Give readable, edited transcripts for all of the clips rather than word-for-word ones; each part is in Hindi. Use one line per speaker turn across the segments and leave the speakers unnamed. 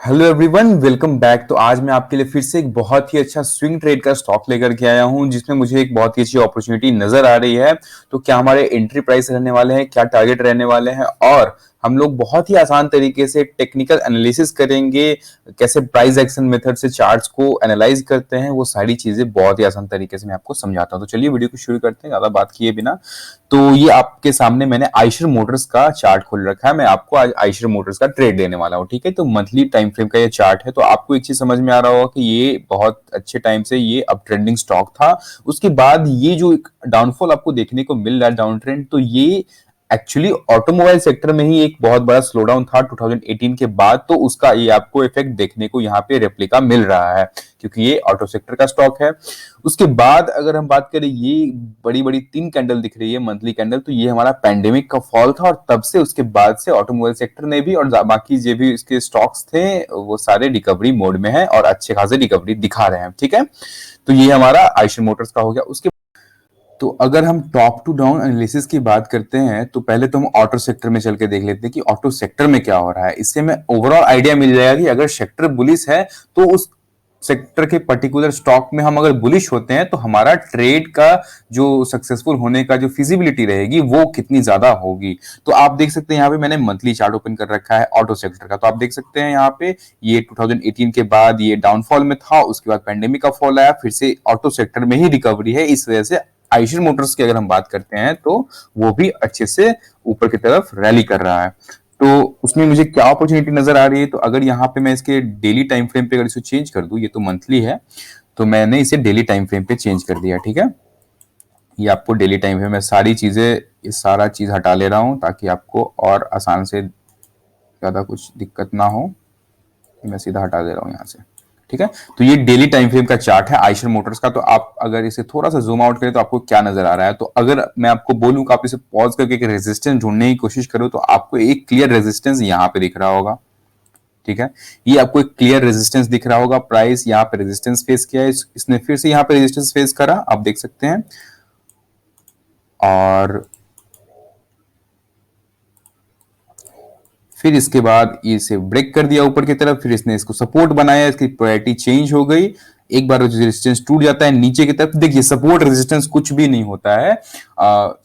Hello everyone, welcome back. तो आज मैं आपके लिए फिर से एक बहुत ही अच्छा स्विंग ट्रेड का स्टॉक लेकर के आया हूं, जिसमें मुझे एक बहुत ही अच्छी अपॉर्चुनिटी नजर आ रही है। तो क्या हमारे एंट्री प्राइस रहने वाले हैं, क्या टारगेट रहने वाले हैं, और हम लोग बहुत ही आसान तरीके से टेक्निकल एनालिसिस करेंगे। कैसे प्राइस एक्शन मेथड से चार्ट्स को एनालाइज करते हैं, वो सारी चीजें बहुत ही आसान तरीके से मैं आपको समझाता हूं। तो चलिए वीडियो को शुरू करते हैं ज्यादा बात किए बिना। तो ये आपके सामने मैंने आइशर मोटर्स का चार्ट खोल रखा है। मैं आपको आज आइशर मोटर्स का ट्रेड देने वाला हूँ, ठीक है। तो मंथली टाइम फ्रेम का ये चार्ट है। तो आपको एक चीज समझ में आ रहा होगा कि ये बहुत अच्छे टाइम से ये अप ट्रेंडिंग स्टॉक था। उसके बाद ये जो एक डाउनफॉल आपको देखने को मिल रहा है, डाउन ट्रेंड, तो ये एक्चुअली ऑटोमोबाइल सेक्टर में ही एक बहुत बड़ा स्लो डाउन था 2018 के बाद। तो उसका ये आपको इफेक्ट देखने को यहाँ पे रेप्लिका मिल रहा है, क्योंकि ये ऑटो सेक्टर का स्टॉक है। उसके बाद अगर हम बात करें, ये बड़ी बड़ी 3 कैंडल दिख रही है मंथली कैंडल, तो ये हमारा पैंडेमिक का फॉल था। और तब से उसके बाद से ऑटोमोबाइल सेक्टर ने भी और बाकी जो भी इसके स्टॉक्स थे वो सारे रिकवरी मोड में है और अच्छे खासे रिकवरी दिखा रहे हैं, ठीक है। तो ये हमारा आइशर मोटर्स का हो गया। उसके तो अगर हम टॉप टू डाउन एनालिसिस की बात करते हैं, तो पहले तो हम ऑटो सेक्टर में चल के देख लेते हैं कि ऑटो सेक्टर में क्या हो रहा है। इससे हमें ओवरऑल आइडिया मिल जाएगा कि अगर सेक्टर बुलिश है तो उस सेक्टर के पर्टिकुलर स्टॉक में हम अगर बुलिश होते हैं तो हमारा ट्रेड का जो सक्सेसफुल होने का जो फिजिबिलिटी रहेगी वो कितनी ज्यादा होगी। तो आप देख सकते हैं यहाँ पे मैंने मंथली चार्ट ओपन कर रखा है ऑटो सेक्टर का। तो आप देख सकते हैं यहाँ पे ये 2018 के बाद ये डाउनफॉल में था, उसके बाद पेंडेमिक का फॉल आया, फिर से ऑटो सेक्टर में ही रिकवरी है। इस वजह से आइशर मोटर्स की अगर हम बात करते हैं तो वो भी अच्छे से ऊपर की तरफ रैली कर रहा है। तो उसमें मुझे क्या अपॉर्चुनिटी नजर आ रही है, तो अगर यहाँ पे मैं इसके डेली टाइम फ्रेम पे अगर इसे चेंज कर दूं, ये तो मंथली है, तो मैंने इसे डेली टाइम फ्रेम पे चेंज कर दिया, ठीक है। ये आपको डेली टाइम फ्रेम में सारी चीजें, ये सारा चीज हटा ले रहा हूं ताकि आपको और आसान से ज्यादा कुछ दिक्कत ना हो। मैं सीधा हटा दे रहा हूं यहाँ से, ठीक है। तो ये डेली टाइम फ्रेम का चार्ट है आइशर मोटर्स का। तो आप अगर इसे थोड़ा सा जूम आउट करें तो आपको क्या नजर आ रहा है, तो अगर मैं आपको बोलूं कि आप इसे पॉज करके एक रेजिस्टेंस ढूंढने की कोशिश करो, तो आपको एक क्लियर रेजिस्टेंस यहाँ पे दिख रहा होगा, ठीक है। ये आपको एक क्लियर रेजिस्टेंस दिख रहा होगा। प्राइस यहाँ पे रेजिस्टेंस फेस किया है, इसने फिर से यहाँ पे रेजिस्टेंस फेस करा, आप देख सकते हैं। और फिर इसके बाद इसे ब्रेक कर दिया ऊपर की तरफ, फिर इसने इसको सपोर्ट बनाया, इसकी पोलैरिटी चेंज हो गई। एक बार रेजिस्टेंस टूट जाता है नीचे की तरफ, देखिए सपोर्ट रेजिस्टेंस कुछ भी नहीं होता है,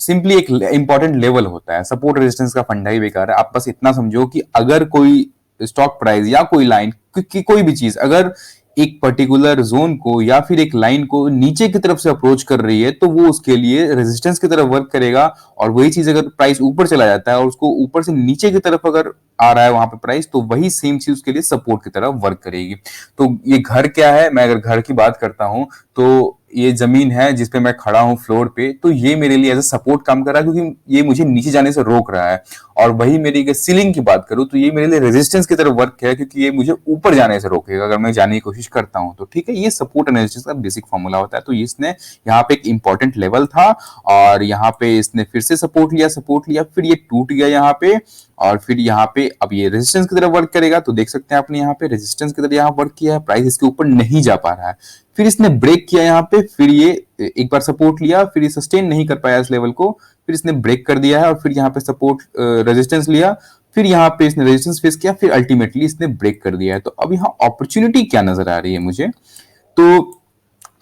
सिंपली एक इंपॉर्टेंट लेवल होता है। सपोर्ट रेजिस्टेंस का फंडा ही बेकार है। आप बस इतना समझो कि अगर कोई स्टॉक प्राइस या कोई लाइन कोई भी चीज अगर एक पर्टिकुलर जोन को या फिर एक लाइन को नीचे की तरफ से अप्रोच कर रही है, तो वो उसके लिए रेजिस्टेंस की तरफ वर्क करेगा। और वही चीज अगर प्राइस ऊपर चला जाता है और उसको ऊपर से नीचे की तरफ अगर आ रहा है वहां पे प्राइस, तो वही सेम चीज उसके लिए सपोर्ट की तरफ वर्क करेगी। तो ये घर क्या है, मैं अगर घर की बात करता हूं तो ये जमीन है जिसपे मैं खड़ा हूं फ्लोर पे, तो ये मेरे लिए एज ए सपोर्ट काम कर रहा है, क्योंकि ये मुझे नीचे जाने से रोक रहा है। और वही मेरी अगर सीलिंग की बात करूं तो ये मेरे लिए रेजिस्टेंस की तरफ वर्क है, क्योंकि ये मुझे ऊपर जाने से रोकेगा अगर मैं जाने की कोशिश करता हूं तो, ठीक है। ये सपोर्ट एंड रेजिस्टेंस का बेसिक फॉर्मूला होता है। तो इसने यहाँ पे एक इंपॉर्टेंट लेवल था और यहाँ पे इसने फिर से सपोर्ट लिया, फिर ये टूट गया यहाँ पे, और फिर यहाँ पे अब ये रेजिस्टेंस की तरफ वर्क करेगा। तो देख सकते हैं आपने यहाँ पे रेजिस्टेंस की तरफ यहाँ वर्क किया है, प्राइस इसके ऊपर नहीं जा पा रहा है। फिर इसने ब्रेक किया यहाँ पे, फिर ये एक बार सपोर्ट लिया, फिर ये सस्टेन नहीं कर पाया इस लेवल को, फिर इसने ब्रेक कर दिया है और फिर यहाँ पे सपोर्ट रेजिस्टेंस लिया, फिर यहाँ पे इसने रेजिस्टेंस फेस किया, फिर अल्टीमेटली इसने ब्रेक कर दिया है। तो अब यहाँ अपॉर्चुनिटी क्या नजर आ रही है मुझे, तो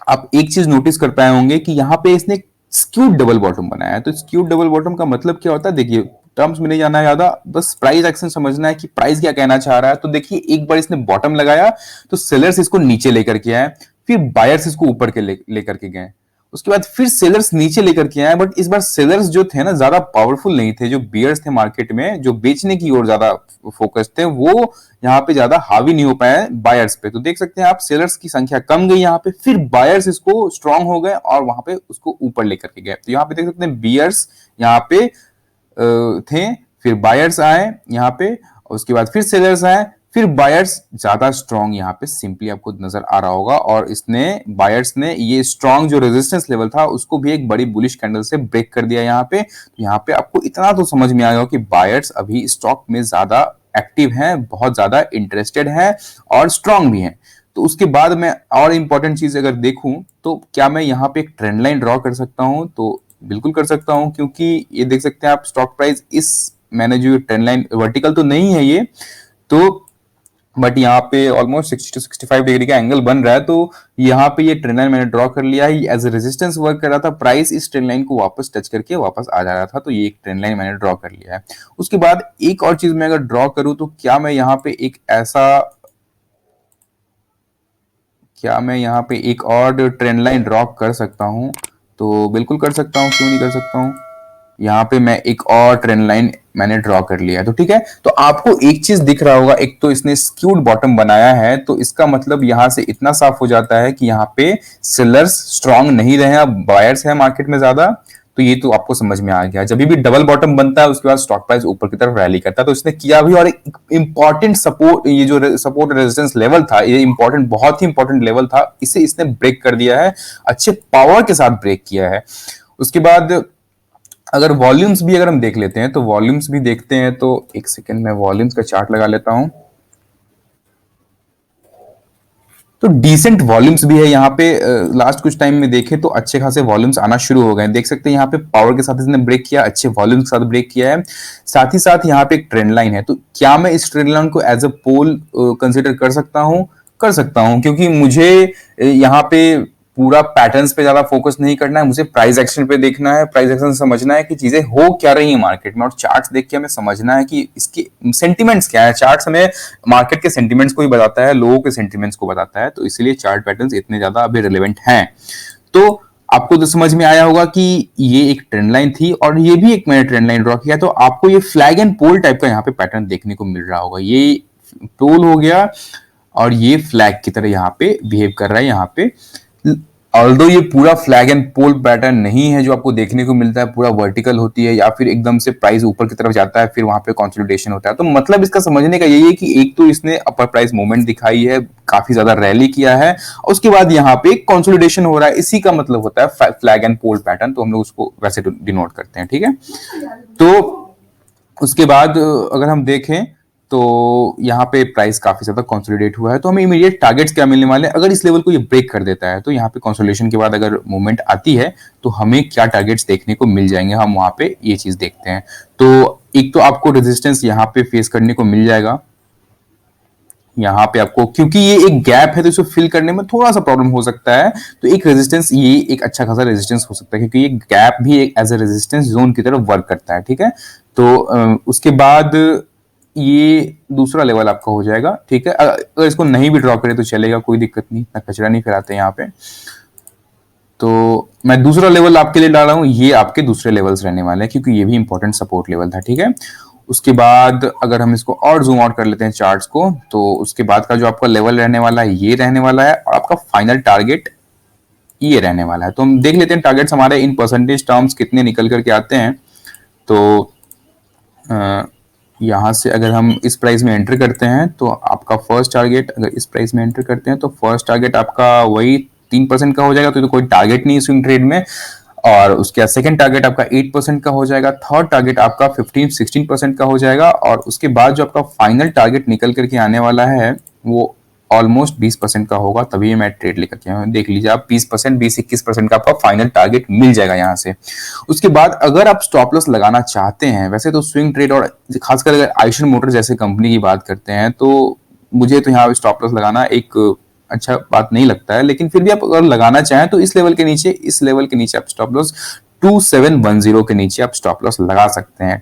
आप एक चीज नोटिस कर पाए होंगे कि यहाँ पे इसने स्क्यूड डबल बॉटम बनाया है। तो स्क्यूड डबल बॉटम का मतलब क्या होता है, देखिए टर्म्स में नहीं जाना है ज्यादा, बस प्राइस एक्शन समझना है कि प्राइस क्या कहना चाह रहा है। तो देखिए एक बार इसने बॉटम लगाया तो सेलर्स इसको नीचे लेकर के आए, फिर बायर्स इसको ऊपर के लेकर के गए, उसके बाद फिर सेलर्स नीचे लेकर के आए। बट इस बार सेलर्स जो थे ना ज्यादा पावरफुल नहीं थे, जो बियर्स थे मार्केट में जो बेचने की ओर ज्यादा फोकस थे, वो यहाँ पे ज्यादा हावी नहीं हो पाए बायर्स पे। तो देख सकते हैं आप सेलर्स की संख्या कम गई यहाँ पे, फिर बायर्स इसको स्ट्रांग हो गए और वहां पे उसको ऊपर लेकर के गए। तो यहाँ पे देख सकते हैं बियर्स यहाँ पे थे, फिर बायर्स आए यहाँ पे, उसके बाद फिर सेलर्स आए, फिर बायर्स ज्यादा स्ट्रॉन्ग यहाँ पे सिंपली आपको नजर आ रहा होगा। और इसने बायर्स ने ये स्ट्रॉन्ग जो रेजिस्टेंस लेवल था उसको भी एक बड़ी बुलिश कैंडल से ब्रेक कर दिया यहाँ पे। तो यहाँ पे आपको इतना तो समझ में आएगा कि बायर्स अभी स्टॉक में ज्यादा एक्टिव हैं, बहुत ज्यादा इंटरेस्टेड हैं और स्ट्रॉन्ग भी हैं। तो उसके बाद मैं और इंपॉर्टेंट चीज अगर देखूं तो क्या मैं यहाँ पे एक ट्रेंड लाइन ड्रॉ कर सकता हूं, तो बिल्कुल कर सकता हूं, क्योंकि ये देख सकते हैं आप स्टॉक प्राइस इस मैंने जो ट्रेंड लाइन वर्टिकल तो नहीं है ये, तो बट यहाँ पे ऑलमोस्ट 60 to 65 डिग्री का एंगल बन रहा है, तो यहाँ पे ये ट्रेंड लाइन मैंने ड्रॉ कर लिया है, एज ए रेजिस्टेंस वर्क कर रहा था, प्राइस इस ट्रेंड लाइन को वापस टच करके वापस आ जा रहा था, तो ये एक ट्रेंड लाइन मैंने ड्रॉ कर लिया है। उसके बाद एक और चीज मैं अगर ड्रॉ करूं तो क्या मैं यहाँ पे एक और ट्रेंड लाइन ड्रॉ कर सकता हूँ? तो बिल्कुल कर सकता हूँ, क्यों नहीं कर सकता हूँ। यहाँ पे मैं एक और ट्रेंड लाइन मैंने ड्रॉ कर लिया है, तो ठीक है। तो आपको एक चीज दिख रहा होगा, एक तो इसने स्क्यूड बॉटम बनाया है, तो इसका मतलब यहां से इतना साफ हो जाता है कि यहाँ पे सेलर्स स्ट्रांग नहीं रहे, अब बायर्स है मार्केट में ज्यादा। तो ये तो आपको समझ में आ गया, जब भी डबल बॉटम बनता है उसके बाद स्टॉक प्राइस ऊपर की तरफ रैली करता है, तो इसने किया भी। और एक इंपॉर्टेंट सपोर्ट, ये जो सपोर्ट रेजिस्टेंस लेवल था, ये इंपॉर्टेंट, बहुत ही इंपॉर्टेंट लेवल था, इसे इसने ब्रेक कर दिया है, अच्छे पावर के साथ ब्रेक किया है। उसके बाद अगर वॉल्यूम्स भी अगर हम देख लेते हैं, तो वॉल्यूम्स भी देखते हैं, तो एक सेकेंड में वॉल्यूम्स का चार्ट लगा लेता हूं। तो डिसेंट वॉल्यूम्स भी है यहाँ पे, लास्ट कुछ टाइम में देखें तो अच्छे खासे वॉल्यूम्स आना शुरू हो गए, देख सकते हैं यहाँ पे पावर के साथ इसने ब्रेक किया, अच्छे वॉल्यूम्स के साथ ब्रेक किया है। साथ ही साथ यहाँ पे एक ट्रेंड लाइन है, तो क्या मैं इस ट्रेंड लाइन को एज अ पोल कंसिडर कर सकता हूँ? कर सकता हूँ, क्योंकि मुझे यहाँ पे पूरा पैटर्न्स पे ज्यादा फोकस नहीं करना है, मुझे प्राइस एक्शन पे देखना है, प्राइस एक्शन समझना है कि चीजें हो क्या रही है मार्केट में, और चार्ट्स देख के हमें समझना है कि इसके सेंटिमेंट्स क्या है। चार्ट्स हमें मार्केट के सेंटिमेंट्स को ही बताता है, लोगों के सेंटिमेंट्स को बताता है, तो इसलिए चार्ट पैटर्न्स इतने ज्यादा अभी रिलेवेंट हैं। तो आपको तो समझ में आया होगा कि ये एक ट्रेंड लाइन थी, और ये भी एक मैंने ट्रेंड लाइन ड्रॉ किया, तो आपको ये फ्लैग एंड पोल टाइप का यहाँ पे पैटर्न देखने को मिल रहा होगा। ये पोल हो गया और ये फ्लैग की तरह यहाँ पे बिहेव कर रहा है। यहाँ पे ऑल्दो ये पूरा फ्लैग एंड पोल पैटर्न नहीं है जो आपको देखने को मिलता है, पूरा वर्टिकल होती है या फिर एकदम से प्राइस ऊपर की तरफ जाता है, फिर वहां पे कंसोलिडेशन होता है। तो मतलब इसका समझने का यही है कि एक तो इसने अपर प्राइस मूवमेंट दिखाई है, काफी ज्यादा रैली किया है, और उसके बाद यहाँ पे कंसोलिडेशन हो रहा है, इसी का मतलब होता है फ्लैग एंड पोल पैटर्न, तो हम लोग उसको वैसे डिनोट करते हैं, ठीक है। तो उसके बाद अगर हम देखें तो यहाँ पे प्राइस काफी ज्यादा कंसोलिडेट हुआ है, तो हमें इमीडिएट टारगेट्स क्या मिलने वाले हैं? अगर इस लेवल को ये ब्रेक कर देता है, तो यहाँ पे कंसोलिडेशन के बाद अगर मूवमेंट आती है तो हमें क्या टारगेट्स देखने को मिल जाएंगे, हम वहां पे ये चीज देखते हैं। तो एक तो आपको रेजिस्टेंस यहाँ पे फेस करने को मिल जाएगा, यहाँ पे आपको, क्योंकि ये एक गैप है तो इसको फिल करने में थोड़ा सा प्रॉब्लम हो सकता है, तो एक रेजिस्टेंस, ये एक अच्छा खासा रेजिस्टेंस हो सकता है, क्योंकि ये गैप भी एक एज ए रेजिस्टेंस जोन की तरफ वर्क करता है, ठीक है। तो उसके बाद ये दूसरा लेवल आपका हो जाएगा, ठीक है। अगर इसको नहीं भी ड्रॉ करें तो चलेगा, कोई दिक्कत नहीं, इतना कचरा नहीं फैलाते यहाँ पे। तो मैं दूसरा लेवल आपके लिए डाल रहा हूँ, ये आपके दूसरे लेवल्स रहने वाले हैं, क्योंकि ये भी इंपॉर्टेंट सपोर्ट लेवल था, ठीक है। उसके बाद अगर हम इसको और जूम आउट कर लेते हैं चार्ट्स को, तो उसके बाद का जो आपका लेवल रहने वाला है ये रहने वाला है, और आपका फाइनल टारगेट ये रहने वाला है। तो हम देख लेते हैं टारगेट्स हमारे इन परसेंटेज टर्म्स कितने निकल करके आते हैं। तो यहाँ से अगर हम इस प्राइस में एंटर करते हैं तो आपका फर्स्ट टारगेट, अगर इस प्राइस में एंटर करते हैं तो फर्स्ट टारगेट आपका वही 3% का हो जाएगा, तो कोई टारगेट नहीं स्विंग ट्रेड में। और उसके बाद सेकंड टारगेट आपका 8% का हो जाएगा, थर्ड टारगेट आपका 15-16% का हो जाएगा, और उसके बाद जो आपका फाइनल टारगेट निकल करके आने वाला है वो ऑलमोस्ट 20% का होगा, तभी मैं ट्रेड लेकर के आया। देख लीजिए आप, 20%, 20-21% का आपका फाइनल टारगेट मिल जाएगा यहाँ से। उसके बाद अगर आप स्टॉप लॉस लगाना चाहते हैं, वैसे तो स्विंग ट्रेड और खासकर अगर आइशर मोटर जैसे कंपनी की बात करते हैं, तो मुझे तो यहाँ स्टॉप लॉस लगाना एक अच्छा बात नहीं लगता है, लेकिन फिर भी आप अगर लगाना चाहें तो इस लेवल के नीचे आप स्टॉप लॉस 2710 के नीचे आप स्टॉप लॉस लगा सकते हैं।